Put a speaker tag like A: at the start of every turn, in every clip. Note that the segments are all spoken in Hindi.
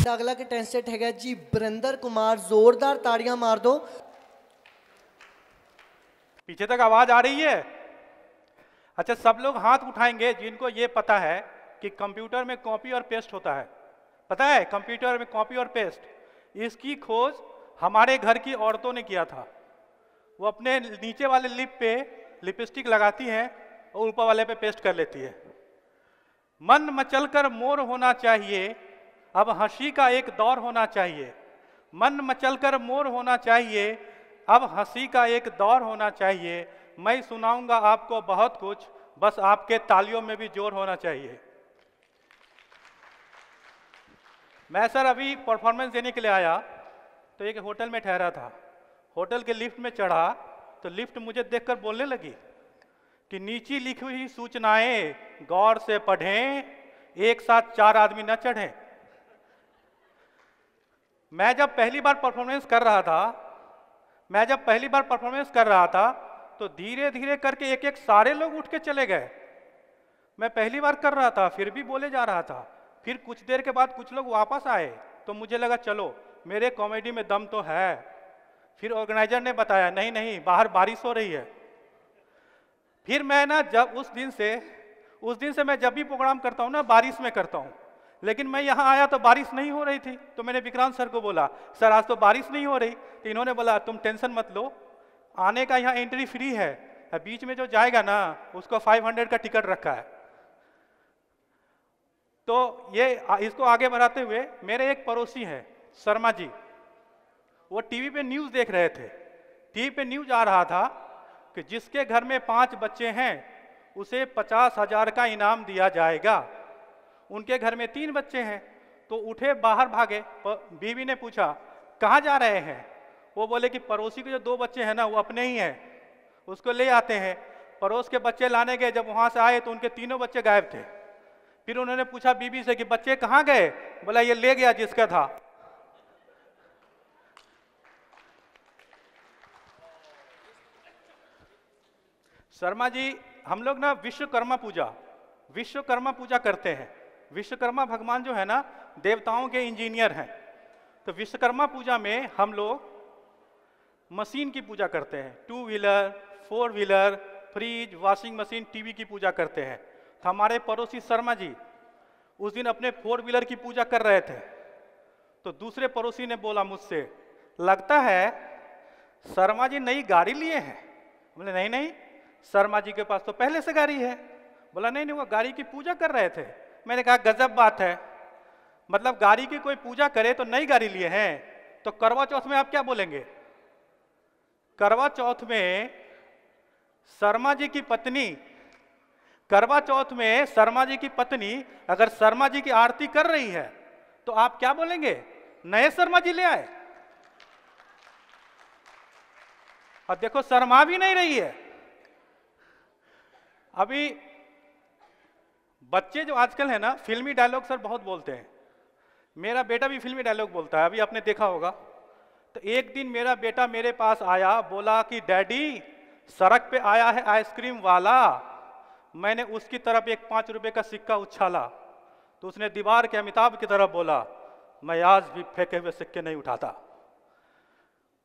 A: मेरा अगला कंटेस्टेंट है जी बरिंदर कुमार, जोरदार ताड़ियां मार दो।
B: पीछे तक आवाज आ रही है? अच्छा, सब लोग हाथ उठाएंगे जिनको ये पता है कि कंप्यूटर में कॉपी और पेस्ट होता है। पता है कंप्यूटर में कॉपी और पेस्ट, इसकी खोज हमारे घर की औरतों ने किया था। वो अपने नीचे वाले लिप पे लिपस्टिक लगाती हैं और ऊपर वाले पे पेस्ट कर लेती है। मन मचलकर मोर होना चाहिए, अब हंसी का एक दौर होना चाहिए। मन मचलकर मोर होना चाहिए, अब हंसी का एक दौर होना चाहिए। मैं सुनाऊंगा आपको बहुत कुछ, बस आपके तालियों में भी जोर होना चाहिए। मैं सर अभी परफॉर्मेंस देने के लिए आया तो एक होटल में ठहरा था। होटल के लिफ्ट में चढ़ा तो लिफ्ट मुझे देखकर बोलने लगी कि नीचे लिखी हुई सूचनाएं गौर से पढ़ें, एक साथ 4 आदमी न चढ़ें। मैं जब पहली बार परफॉर्मेंस कर रहा था तो धीरे धीरे करके एक एक सारे लोग उठ के चले गए। मैं पहली बार कर रहा था फिर भी बोले जा रहा था। फिर कुछ देर के बाद कुछ लोग वापस आए तो मुझे लगा चलो मेरे कॉमेडी में दम तो है। फिर ऑर्गेनाइजर ने बताया नहीं नहीं, बाहर बारिश हो रही है। फिर मैं ना जब उस दिन से मैं जब भी प्रोग्राम करता हूँ ना बारिश में करता हूँ। लेकिन मैं यहाँ आया तो बारिश नहीं हो रही थी, तो मैंने विक्रांत सर को बोला सर आज तो बारिश नहीं हो रही। तो इन्होंने बोला तुम टेंशन मत लो, आने का यहाँ एंट्री फ्री है, बीच में जो जाएगा ना उसको 500 का टिकट रखा है। तो ये इसको आगे बढ़ाते हुए मेरे एक पड़ोसी हैं शर्मा जी, वो टीवी पे न्यूज़ देख रहे थे। टीवी पे न्यूज़ आ रहा था कि जिसके घर में 5 बच्चे हैं उसे 50,000 का इनाम दिया जाएगा। उनके घर में 3 बच्चे हैं तो उठे बाहर भागे। बीवी ने पूछा कहाँ जा रहे हैं? वो बोले कि पड़ोसी के जो 2 बच्चे हैं ना वो अपने ही हैं, उसको ले आते हैं। पड़ोस के बच्चे लाने गए, जब वहाँ से आए तो उनके तीनों बच्चे गायब थे। फिर उन्होंने पूछा बीबी से कि बच्चे कहाँ गए? बोला ये ले गया जिसका था। शर्मा जी, हम लोग ना विश्वकर्मा पूजा करते हैं। विश्वकर्मा भगवान जो है ना देवताओं के इंजीनियर हैं। तो विश्वकर्मा पूजा में हम लोग मशीन की पूजा करते हैं। 2 wheeler, 4 wheeler, fridge, washing machine, TV की पूजा करते हैं। तो हमारे पड़ोसी शर्मा जी उस दिन अपने 4 व्हीलर की पूजा कर रहे थे। तो दूसरे पड़ोसी ने बोला मुझसे लगता है शर्मा जी नई गाड़ी लिए हैं। बोले नहीं नहीं, शर्मा जी के पास तो पहले से गाड़ी है। बोला नहीं नहीं, वो गाड़ी की पूजा कर रहे थे। मैंने कहा गजब बात है, मतलब गाड़ी की कोई पूजा करे तो नई गाड़ी लिए हैं। तो करवा चौथ में आप क्या बोलेंगे? करवा चौथ में शर्मा जी की पत्नी अगर शर्मा जी की आरती कर रही है तो आप क्या बोलेंगे? नए शर्मा जी ले आए। और देखो शर्मा भी नहीं रही है। अभी बच्चे जो आजकल है ना फिल्मी डायलॉग सर बहुत बोलते हैं। मेरा बेटा भी फिल्मी डायलॉग बोलता है, अभी आपने देखा होगा। तो एक दिन मेरा बेटा मेरे पास आया, बोला कि डैडी सड़क पे आया है आइसक्रीम वाला। मैंने उसकी तरफ एक 5 रुपए का सिक्का उछाला तो उसने दीवार के अमिताभ की तरफ बोला मैं आज भी फेंके हुए सिक्के नहीं उठाता।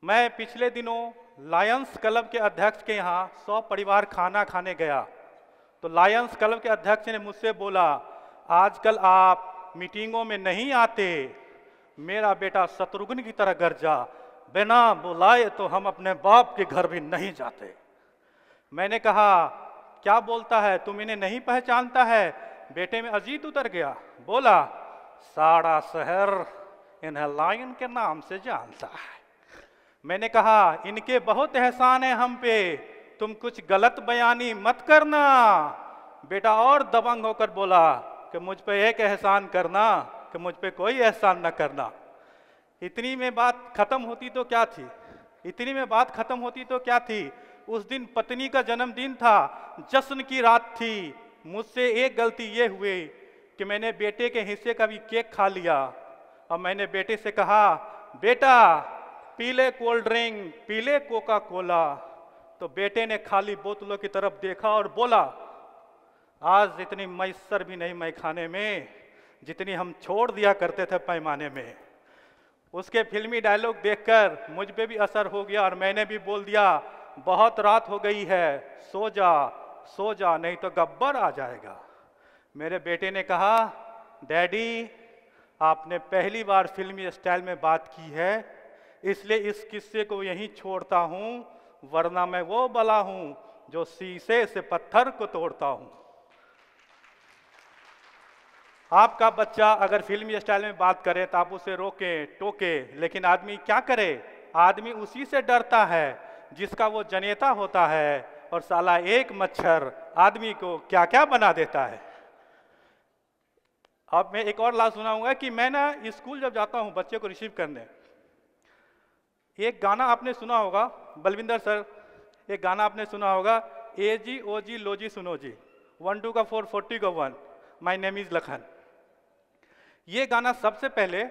B: मैं पिछले दिनों लायंस क्लब के अध्यक्ष के यहाँ 100 परिवार खाना खाने गया तो लायंस क्लब के अध्यक्ष ने मुझसे बोला आजकल आप मीटिंगों में नहीं आते। मेरा बेटा शत्रुघ्न की तरह गरजा, बिना बुलाए तो हम अपने बाप के घर भी नहीं जाते। मैंने कहा क्या बोलता है, तुम इन्हें नहीं पहचानता है? बेटे में अजीत उतर गया, बोला सारा शहर इन्हें लायन के नाम से जानता है। मैंने कहा इनके बहुत एहसान है हम पे, तुम कुछ गलत बयानी मत करना। बेटा और दबंग होकर बोला कि मुझ पे एक एहसान करना कि मुझ पे कोई एहसान न करना। इतनी में बात खत्म होती तो क्या थी। उस दिन पत्नी का जन्मदिन था, जश्न की रात थी। मुझसे एक गलती ये हुई कि मैंने बेटे के हिस्से का भी केक खा लिया। और मैंने बेटे से कहा बेटा पीले कोल्ड ड्रिंक, पीले कोका कोला। तो बेटे ने खाली बोतलों की तरफ देखा और बोला आज इतनी मैसर भी नहीं मैं खाने में, जितनी हम छोड़ दिया करते थे पैमाने में। उसके फिल्मी डायलॉग देखकर मुझ पे भी असर हो गया और मैंने भी बोल दिया, बहुत रात हो गई है, सो जा नहीं तो गब्बर आ जाएगा। मेरे बेटे ने कहा, डैडी आपने पहली बार फिल्मी स्टाइल में बात की है, इसलिए इस किस्से को यहीं छोड़ता हूं, वरना मैं वो बला हूं जो शीशे से पत्थर को तोड़ता हूं। आपका बच्चा अगर फिल्मी स्टाइल में बात करे तो आप उसे रोके टोके, लेकिन आदमी क्या करे? आदमी उसी से डरता है जिसका वो जनेता होता है, और साला एक मच्छर आदमी को क्या क्या बना देता है। अब मैं एक और लास्ट सुनाऊंगा कि मैं ना स्कूल जब जाता हूं बच्चे को रिसीव करने, एक गाना आपने सुना होगा, बलविंदर सर एक गाना आपने सुना होगा, ए जी ओ जी लो जी सुनो जी, 1 2 का 4 40 का 1, माई नेम इज लखन। ये गाना सबसे पहले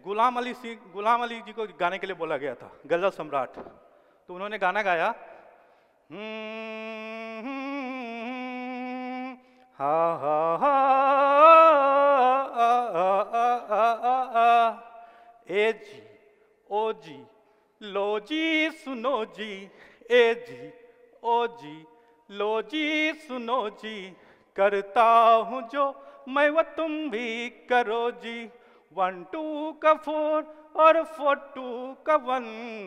B: गुलाम अली जी को गाने के लिए बोला गया था, गजल सम्राट। तो उन्होंने गाना गाया, हा हा हा ए जी ओ जी लो जी सुनो जी, ए जी ओ जी लो जी सुनो जी, करता हूँ जो मैं वो तुम भी करो जी, 1 2 का 4 और 4 2 का 1,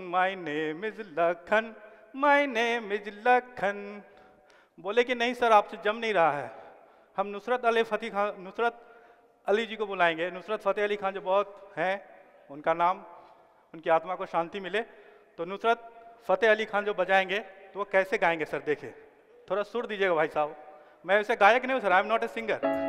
B: my name is Lakhan, my name is Lakhan. बोले कि नहीं सर आपसे जम नहीं रहा है, हम नुसरत अली जी को बुलाएंगे। नुसरत फतेह अली खान जो बहुत हैं, उनका नाम, उनकी आत्मा को शांति मिले। तो नुसरत फतेह अली खान जो बजाएंगे तो वो कैसे गाएंगे सर, देखे थोड़ा सुर दीजिएगा भाई साहब। मैं वैसे गायक नहीं हूँ sir, I am not a singer.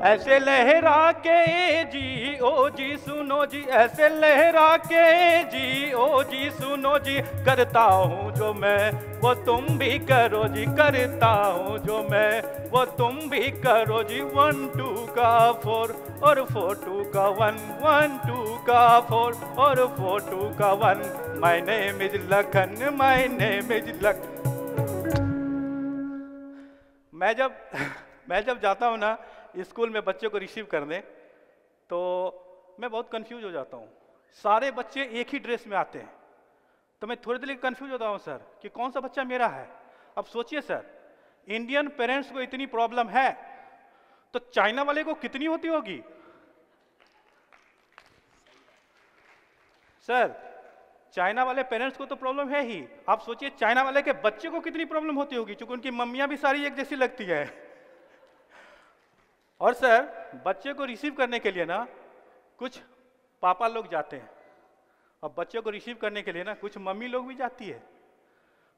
B: ऐसे लहरा के जी ओ जी सुनो जी, ऐसे लहरा के जी ओ जी सुनो जी, करता हूँ जो मैं वो तुम भी करो जी, करता हूँ जो मैं वो तुम भी करो जी, 1 2 का 4 और 4 2 का 1, 1 2 का 4 और 4 2 का 1, my name is Lakhan, my name is Lakhan. मैं जब जाता हूँ ना स्कूल में बच्चे को रिसीव करने, तो मैं बहुत कंफ्यूज हो जाता हूँ। सारे बच्चे एक ही ड्रेस में आते हैं, तो मैं थोड़ी देर कंफ्यूज होता हूँ सर कि कौन सा बच्चा मेरा है। अब सोचिए सर, इंडियन पेरेंट्स को इतनी प्रॉब्लम है, तो चाइना वाले को कितनी होती होगी सर? चाइना वाले पेरेंट्स को तो प्रॉब्लम है ही, आप सोचिए चाइना वाले के बच्चे को कितनी प्रॉब्लम होती होगी, क्योंकि उनकी मम्मियां भी सारी एक जैसी लगती है। और सर बच्चे को रिसीव करने के लिए ना कुछ पापा लोग जाते हैं, और बच्चे को रिसीव करने के लिए ना कुछ मम्मी लोग भी जाती है।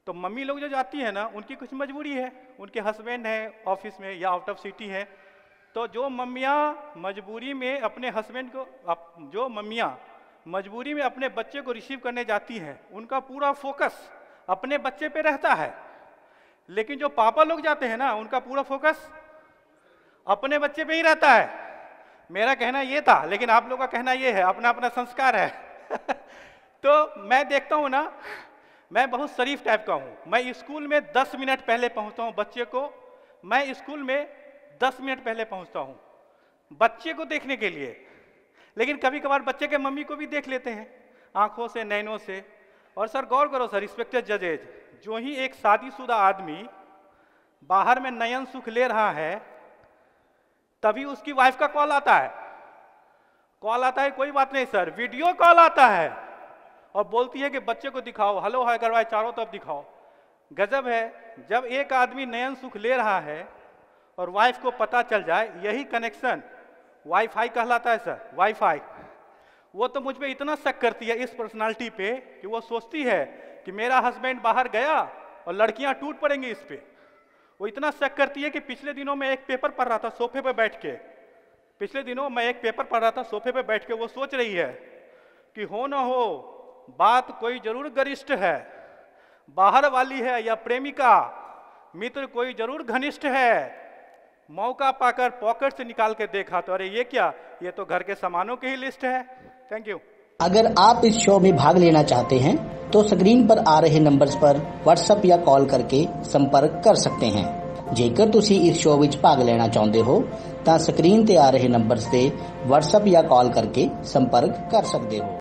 B: तो मम्मी लोग जो जाती है ना, उनकी कुछ मजबूरी है, उनके हस्बैंड है ऑफिस में या आउट ऑफ सिटी है। तो जो मम्मियाँ मजबूरी में अपने हस्बैंड को, जो मम्मियाँ मजबूरी में अपने बच्चे को रिसीव करने जाती हैं, उनका पूरा फोकस अपने बच्चे पे रहता है। लेकिन जो पापा लोग जाते हैं ना, उनका पूरा फोकस अपने बच्चे पे ही रहता है। मेरा कहना ये था, लेकिन आप लोगों का कहना ये है, अपना अपना संस्कार है। तो मैं देखता हूँ ना, मैं बहुत शरीफ टाइप का हूँ। मैं स्कूल में 10 मिनट पहले पहुँचता हूँ बच्चे को, मैं स्कूल में 10 मिनट पहले पहुँचता हूँ बच्चे को देखने के लिए। लेकिन कभी कभार बच्चे के मम्मी को भी देख लेते हैं आंखों से, नैनों से। और सर गौर करो सर, रिस्पेक्टेड जजेज, जो ही एक शादीशुदा आदमी बाहर में नयन सुख ले रहा है, तभी उसकी वाइफ का कॉल आता है। कोई बात नहीं सर, वीडियो कॉल आता है और बोलती है कि बच्चे को दिखाओ, हेलो हाय करवाए, चारों तरफ दिखाओ। गजब है, जब एक आदमी नयन सुख ले रहा है और वाइफ को पता चल जाए, यही कनेक्शन वाईफाई कहलाता है सर, वाईफाई। वो तो मुझ पे इतना शक करती है इस पर्सनालिटी पे कि वो सोचती है कि मेरा हस्बैंड बाहर गया और लड़कियां टूट पड़ेंगी इस पे। वो इतना शक करती है कि पिछले दिनों मैं एक पेपर पढ़ रहा था सोफे पे बैठ के, वो सोच रही है कि हो ना हो बात कोई जरूर गरिष्ठ है, बाहर वाली है या प्रेमिका, मित्र कोई जरूर घनिष्ठ है, मौका पाकर पॉकेट से निकाल के देखा तो अरे ये क्या, ये तो घर के सामानों की ही लिस्ट है। Thank you.
C: अगर आप इस शो में भाग लेना चाहते हैं तो स्क्रीन पर आ रहे नंबर्स पर व्हाट्सएप या कॉल करके संपर्क कर सकते हैं। जेकर ਤੁਸੀਂ ਇਸ ਸ਼ੋ ਵਿੱਚ ਭਾਗ ਲੈਣਾ ਚਾਹੁੰਦੇ ਹੋ ਤਾਂ ਸਕਰੀਨ ਤੇ ਆ ਰਹੇ ਨੰਬਰਸ ਤੇ WhatsApp ਜਾਂ ਕਾਲ ਕਰਕੇ ਸੰਪਰਕ ਕਰ ਸਕਦੇ ਹੋ।